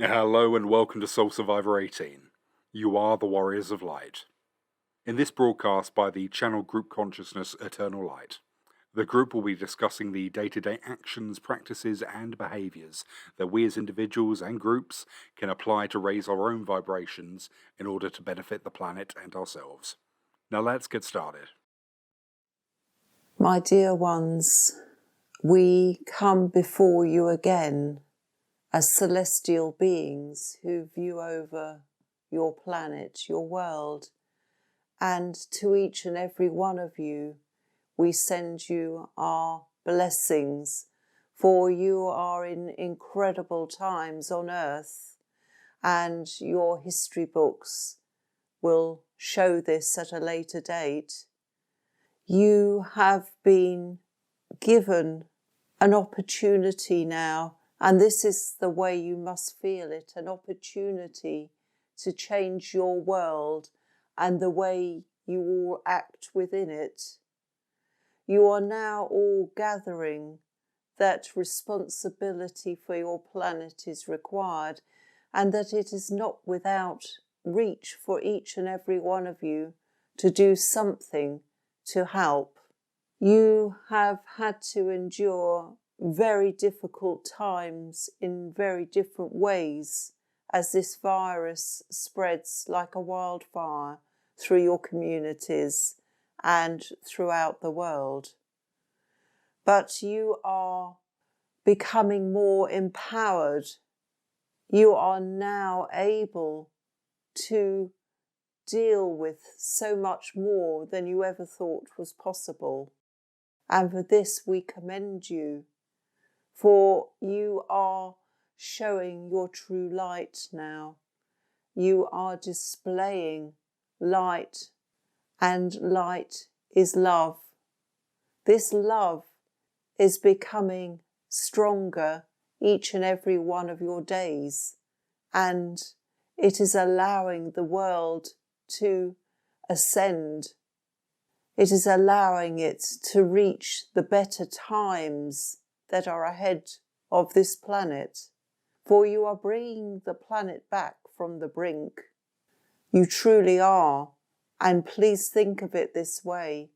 Hello and welcome to SoulSurvivor 18. You are the Warriors of Light. In this broadcast by the channel Group Consciousness Eternal Light, the group will be discussing the day-to-day actions, practices and behaviours that we as individuals and groups can apply to raise our own vibrations in order to benefit the planet and ourselves. Now let's get started. My dear ones, we come before you again as celestial beings who view over your planet, your world, and to each and every one of you, we send you our blessings, for you are in incredible times on earth, and your history books will show this at a later date. You have been given an opportunity now, and this is the way you must feel it, an opportunity to change your world and the way you all act within it. You are now all gathering that responsibility for your planet is required, and that it is not without reach for each and every one of you to do something to help. You have had to endure very difficult times in very different ways as this virus spreads like a wildfire through your communities and throughout the world. But you are becoming more empowered. You are now able to deal with so much more than you ever thought was possible. And for this we commend you, for you are showing your true light now. You are displaying light, and light is love. This love is becoming stronger each and every one of your days, and it is allowing the world to ascend. It is allowing it to reach the better times that are ahead of this planet, for you are bringing the planet back from the brink. You truly are, and please think of it this way.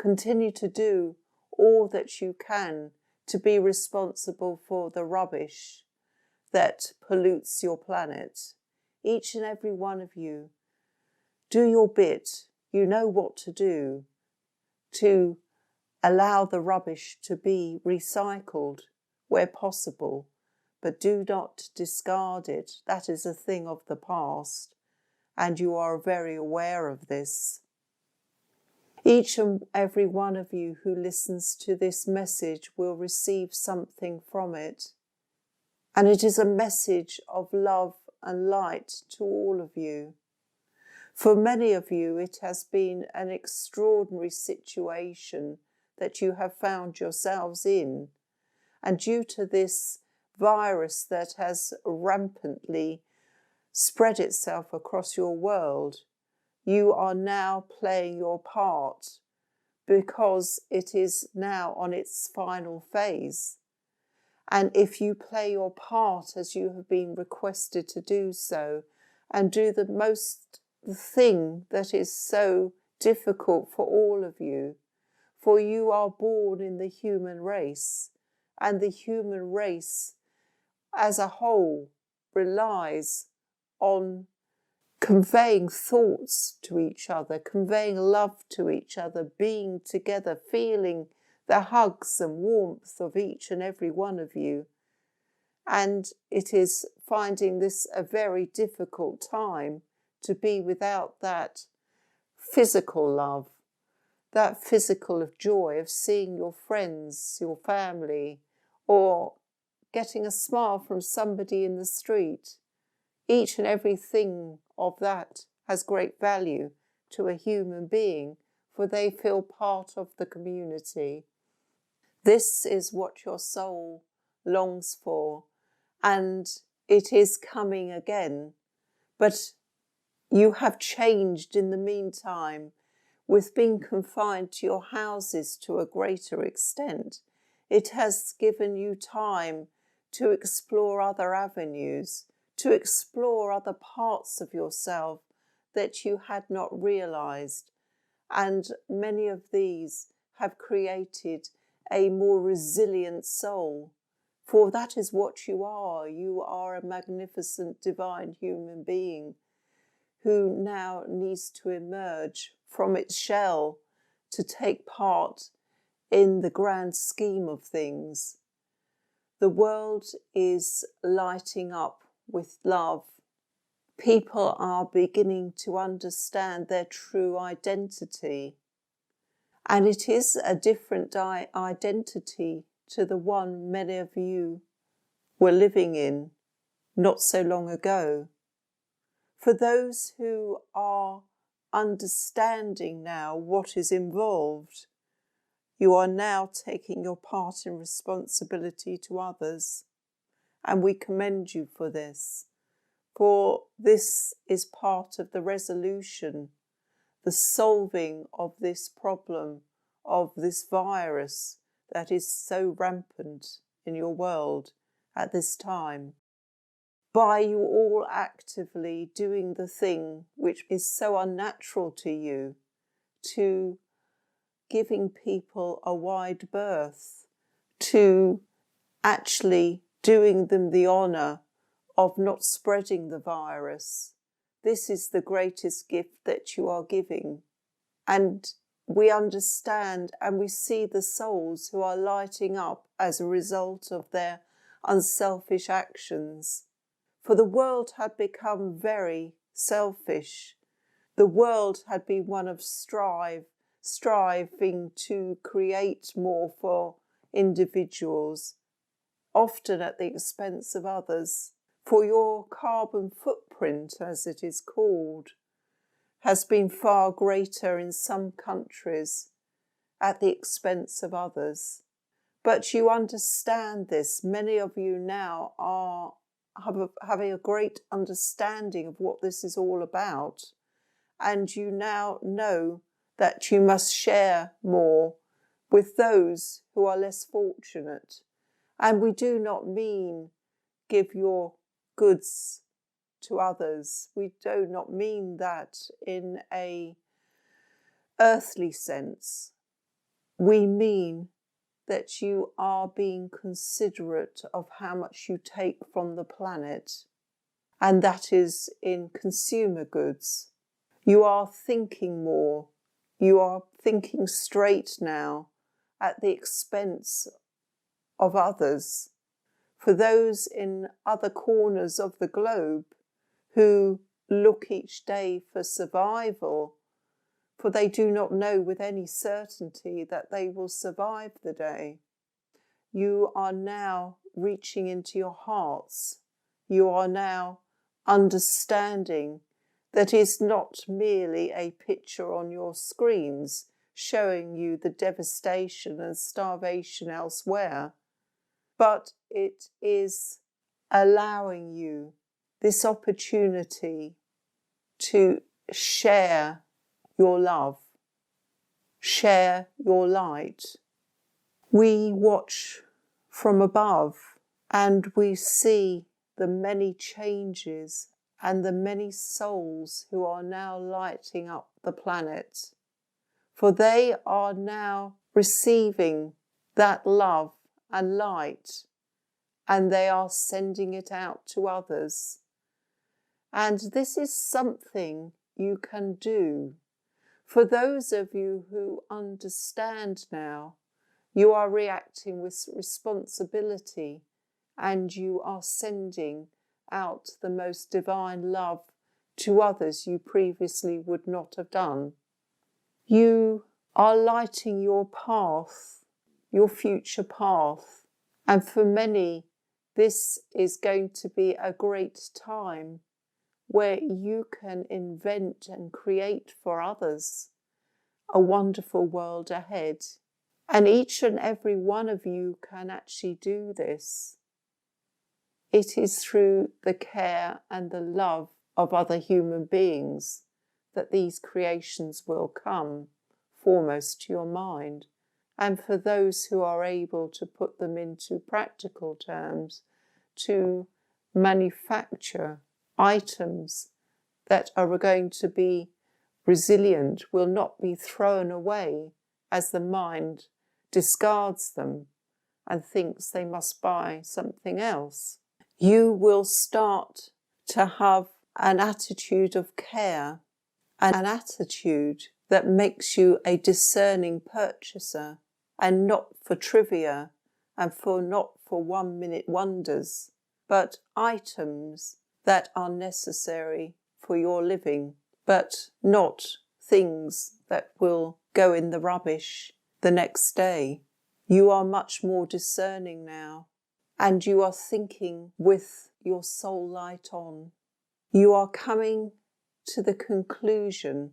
Continue to do all that you can to be responsible for the rubbish that pollutes your planet. Each and every one of you, do your bit. You know what to do to allow the rubbish to be recycled where possible, but do not discard it. That is a thing of the past, and you are very aware of this. Each and every one of you who listens to this message will receive something from it, and it is a message of love and light to all of you. For many of you, it has been an extraordinary situation that you have found yourselves in. And due to this virus that has rampantly spread itself across your world, you are now playing your part because it is now on its final phase. And if you play your part as you have been requested to do so, and do the thing that is so difficult for all of you, for you are born in the human race, and the human race as a whole relies on conveying thoughts to each other, conveying love to each other, being together, feeling the hugs and warmth of each and every one of you. And it is finding this a very difficult time to be without that physical love, that physical of joy of seeing your friends, your family, or getting a smile from somebody in the street. Each and everything of that has great value to a human being, for they feel part of the community. This is what your soul longs for, and it is coming again. But you have changed in the meantime, with being confined to your houses to a greater extent. It has given you time to explore other avenues, to explore other parts of yourself that you had not realized. And many of these have created a more resilient soul. For that is what you are. You are a magnificent divine human being who now needs to emerge from its shell to take part in the grand scheme of things. The world is lighting up with love. People are beginning to understand their true identity. And it is a different identity to the one many of you were living in not so long ago. For those who are understanding now what is involved, you are now taking your part in responsibility to others. And we commend you for this. For this is part of the resolution, the solving of this problem, of this virus that is so rampant in your world at this time. By you all actively doing the thing which is so unnatural to you, to giving people a wide berth, to actually doing them the honour of not spreading the virus. This is the greatest gift that you are giving. And we understand and we see the souls who are lighting up as a result of their unselfish actions. For the world had become very selfish. The world had been one of striving to create more for individuals, often at the expense of others. For your carbon footprint, as it is called, has been far greater in some countries at the expense of others. But you understand this. Many of you now are having a great understanding of what this is all about. And you now know that you must share more with those who are less fortunate. And we do not mean give your goods to others. We do not mean that in a earthly sense. We mean that you are being considerate of how much you take from the planet, and that is in consumer goods. You are thinking more. You are thinking straight now at the expense of others. For those in other corners of the globe who look each day for survival, for they do not know with any certainty that they will survive the day. You are now reaching into your hearts. You are now understanding that is not merely a picture on your screens showing you the devastation and starvation elsewhere, but it is allowing you this opportunity to share your love, share your light. We watch from above and we see the many changes and the many souls who are now lighting up the planet. For they are now receiving that love and light, and they are sending it out to others. And this is something you can do. For those of you who understand now, you are reacting with responsibility and you are sending out the most divine love to others you previously would not have done. You are lighting your path, your future path, and for many this is going to be a great time where you can invent and create for others a wonderful world ahead. And each and every one of you can actually do this. It is through the care and the love of other human beings that these creations will come foremost to your mind. And for those who are able to put them into practical terms, to manufacture items that are going to be resilient, will not be thrown away as the mind discards them and thinks they must buy something else. You will start to have an attitude of care, an attitude that makes you a discerning purchaser, and not for trivia and not for 1 minute wonders, but items that are necessary for your living, but not things that will go in the rubbish the next day. You are much more discerning now, and you are thinking with your soul light on. You are coming to the conclusion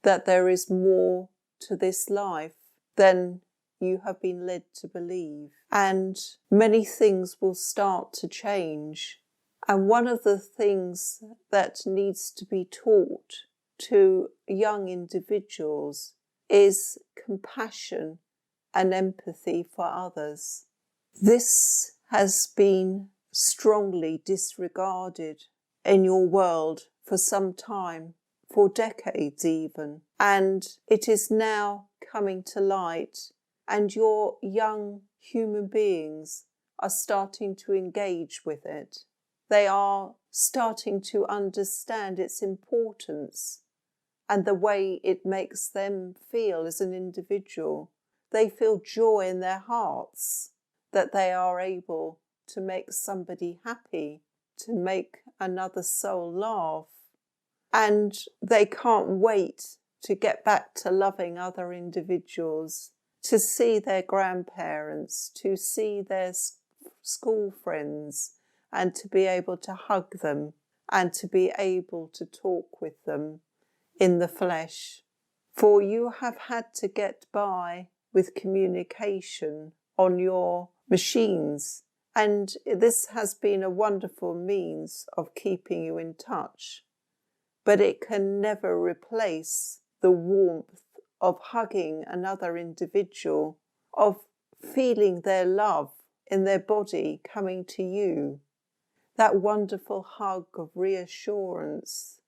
that there is more to this life than you have been led to believe, and many things will start to change. And one of the things that needs to be taught to young individuals is compassion and empathy for others. This has been strongly disregarded in your world for some time, for decades even, and it is now coming to light, and your young human beings are starting to engage with it. They are starting to understand its importance and the way it makes them feel as an individual. They feel joy in their hearts that they are able to make somebody happy, to make another soul laugh. And they can't wait to get back to loving other individuals, to see their grandparents, to see their school friends, and to be able to hug them and to be able to talk with them in the flesh. For you have had to get by with communication on your machines, and this has been a wonderful means of keeping you in touch. But it can never replace the warmth of hugging another individual, of feeling their love in their body coming to you. That wonderful hug of reassurance,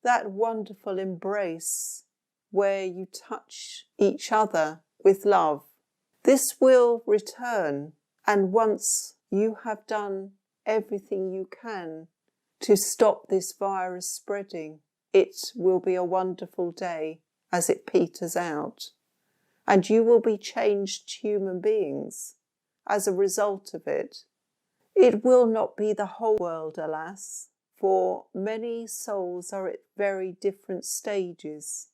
that wonderful embrace where you touch each other with love. This will return, and once you have done everything you can to stop this virus spreading, it will be a wonderful day as it peters out. And you will be changed human beings as a result of it. It will not be the whole world, alas, for many souls are at very different stages.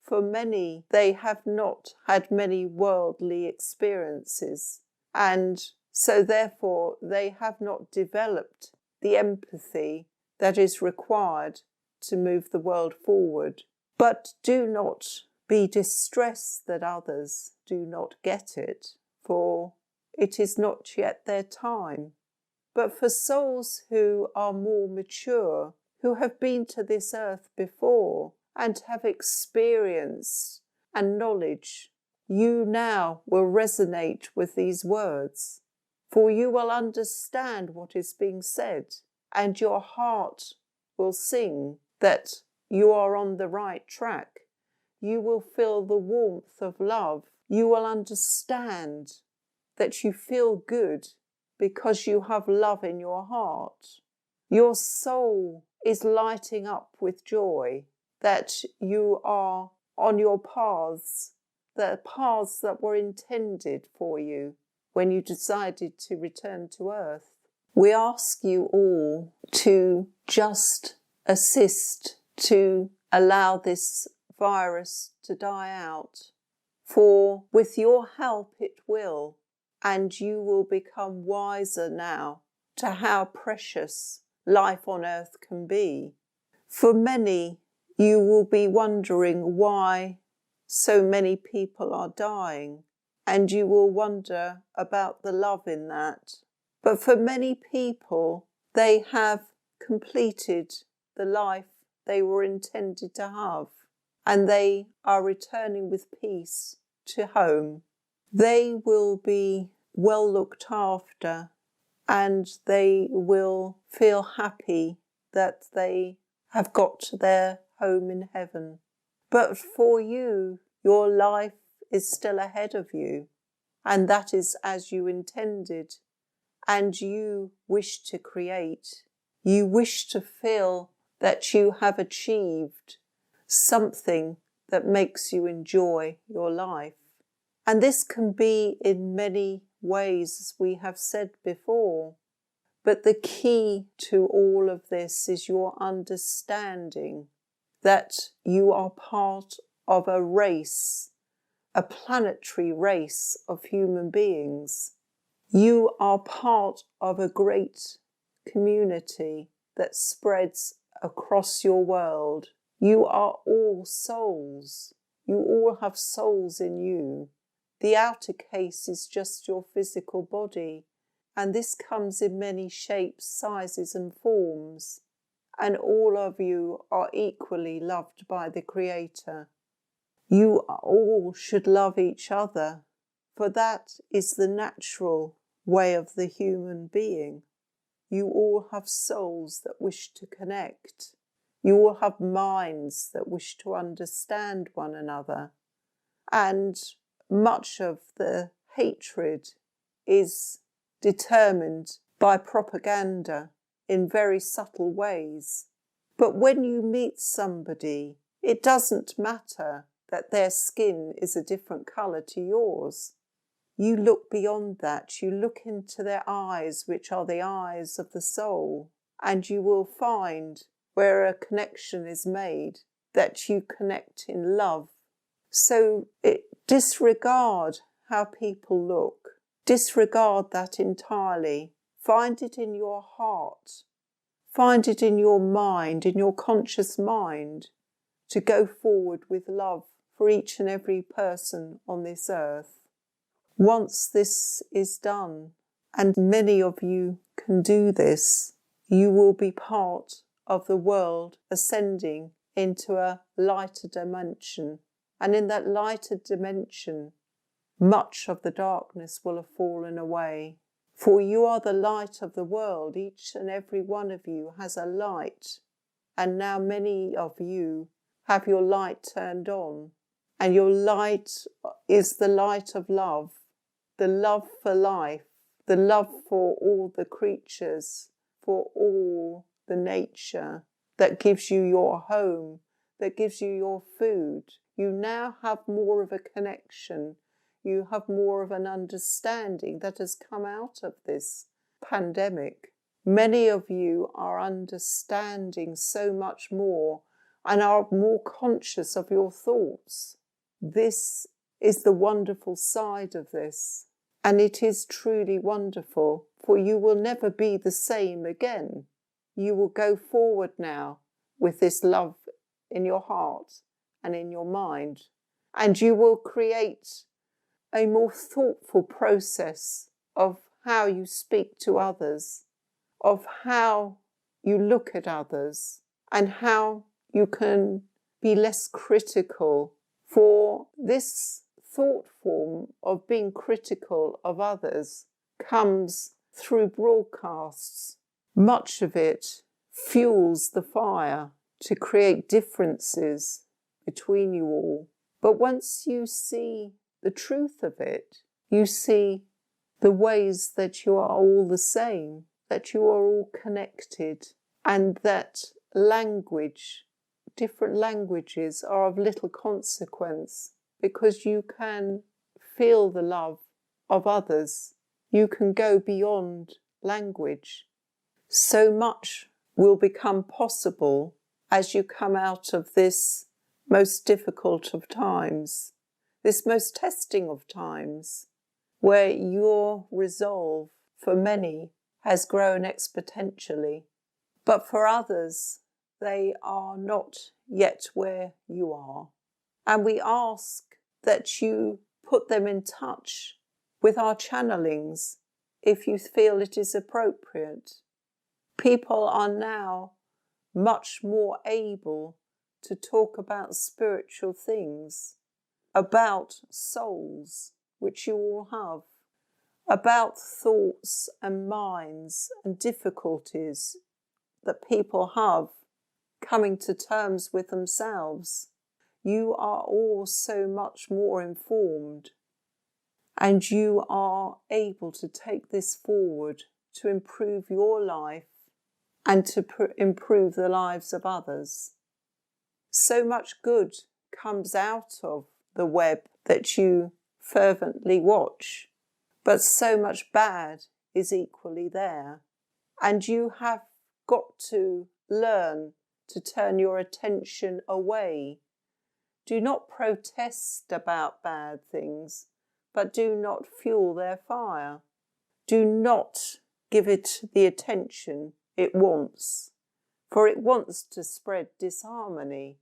For many, they have not had many worldly experiences, and so therefore they have not developed the empathy that is required to move the world forward. But do not be distressed that others do not get it, for it is not yet their time. But for souls who are more mature, who have been to this earth before and have experience and knowledge, you now will resonate with these words, for you will understand what is being said, and your heart will sing that you are on the right track. You will feel the warmth of love. You will understand that you feel good because you have love in your heart. Your soul is lighting up with joy that you are on your paths, the paths that were intended for you when you decided to return to earth. We ask you all to just assist to allow this virus to die out, for with your help it will, and you will become wiser now to how precious life on earth can be. For many, you will be wondering why so many people are dying, and you will wonder about the love in that. But for many people, they have completed the life they were intended to have, and they are returning with peace to home. They will be well looked after, and they will feel happy that they have got to their home in heaven. But for you, your life is still ahead of you, and that is as you intended, and you wish to create. You wish to feel that you have achieved something that makes you enjoy your life. And this can be in many ways, as we have said before. But the key to all of this is your understanding that you are part of a race, a planetary race of human beings. You are part of a great community that spreads across your world. You are all souls. You all have souls in you. The outer case is just your physical body, and this comes in many shapes, sizes and forms, and all of you are equally loved by the Creator. You all should love each other, for that is the natural way of the human being. You all have souls that wish to connect. You all have minds that wish to understand one another. And much of the hatred is determined by propaganda in very subtle ways. But when you meet somebody, it doesn't matter that their skin is a different colour to yours. You look beyond that. You look into their eyes, which are the eyes of the soul, and you will find where a connection is made, that you connect in love. So disregard how people look. Disregard that entirely. Find it in your heart. Find it in your mind, in your conscious mind, to go forward with love for each and every person on this earth. Once this is done, and many of you can do this, you will be part of the world ascending into a lighter dimension. And in that lighter dimension, much of the darkness will have fallen away. For you are the light of the world. Each and every one of you has a light. And now many of you have your light turned on. And your light is the light of love, the love for life, the love for all the creatures, for all the nature that gives you your home, that gives you your food. You now have more of a connection. You have more of an understanding that has come out of this pandemic. Many of you are understanding so much more and are more conscious of your thoughts. This is the wonderful side of this. And it is truly wonderful, for you will never be the same again. You will go forward now with this love in your heart and in your mind. And you will create a more thoughtful process of how you speak to others, of how you look at others, and how you can be less critical. For this thought form of being critical of others comes through broadcasts. Much of it fuels the fire to create differences between you all. But once you see the truth of it, you see the ways that you are all the same, that you are all connected, and that language, different languages, are of little consequence, because you can feel the love of others. You can go beyond language. So much will become possible as you come out of this most difficult of times, this most testing of times, where your resolve for many has grown exponentially. But for others, they are not yet where you are. And we ask that you put them in touch with our channelings if you feel it is appropriate. People are now much more able to talk about spiritual things, about souls, which you all have, about thoughts and minds and difficulties that people have coming to terms with themselves. You are all so much more informed, and you are able to take this forward to improve your life and to improve the lives of others. So much good comes out of the web that you fervently watch, but so much bad is equally there. And you have got to learn to turn your attention away. Do not protest about bad things, but do not fuel their fire. Do not give it the attention it wants, for it wants to spread disharmony.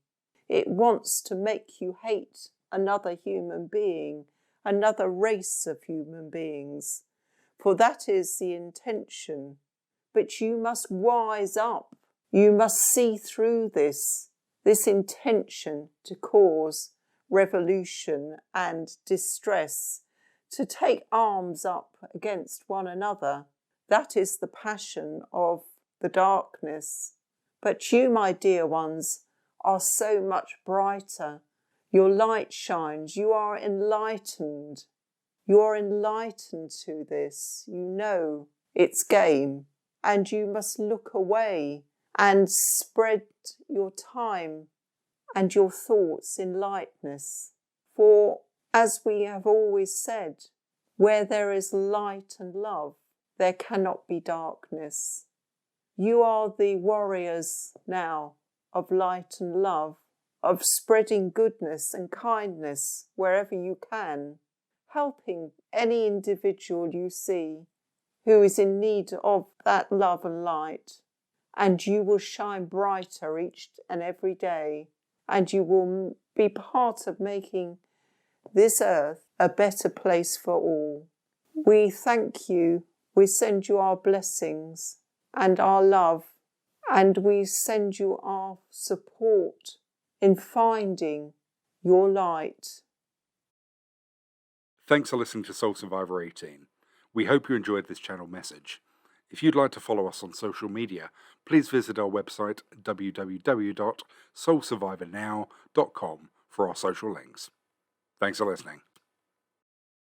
It wants to make you hate another human being, another race of human beings, for that is the intention. But you must wise up. You must see through this intention to cause revolution and distress, to take arms up against one another. That is the passion of the darkness. But you, my dear ones, are so much brighter. Your light shines. You are enlightened. You are enlightened to this. You know it's game, and you must look away and spread your time and your thoughts in lightness. For, as we have always said, where there is light and love, there cannot be darkness. You are the warriors now of light and love, of spreading goodness and kindness wherever you can, helping any individual you see who is in need of that love and light. And you will shine brighter each and every day, and you will be part of making this earth a better place for all. We thank you. We send you our blessings and our love, and we send you our support in finding your light. Thanks for listening to Soul Survivor 18. We hope you enjoyed this channel message. If you'd like to follow us on social media, please visit our website www.soulsurvivornow.com for our social links. Thanks for listening.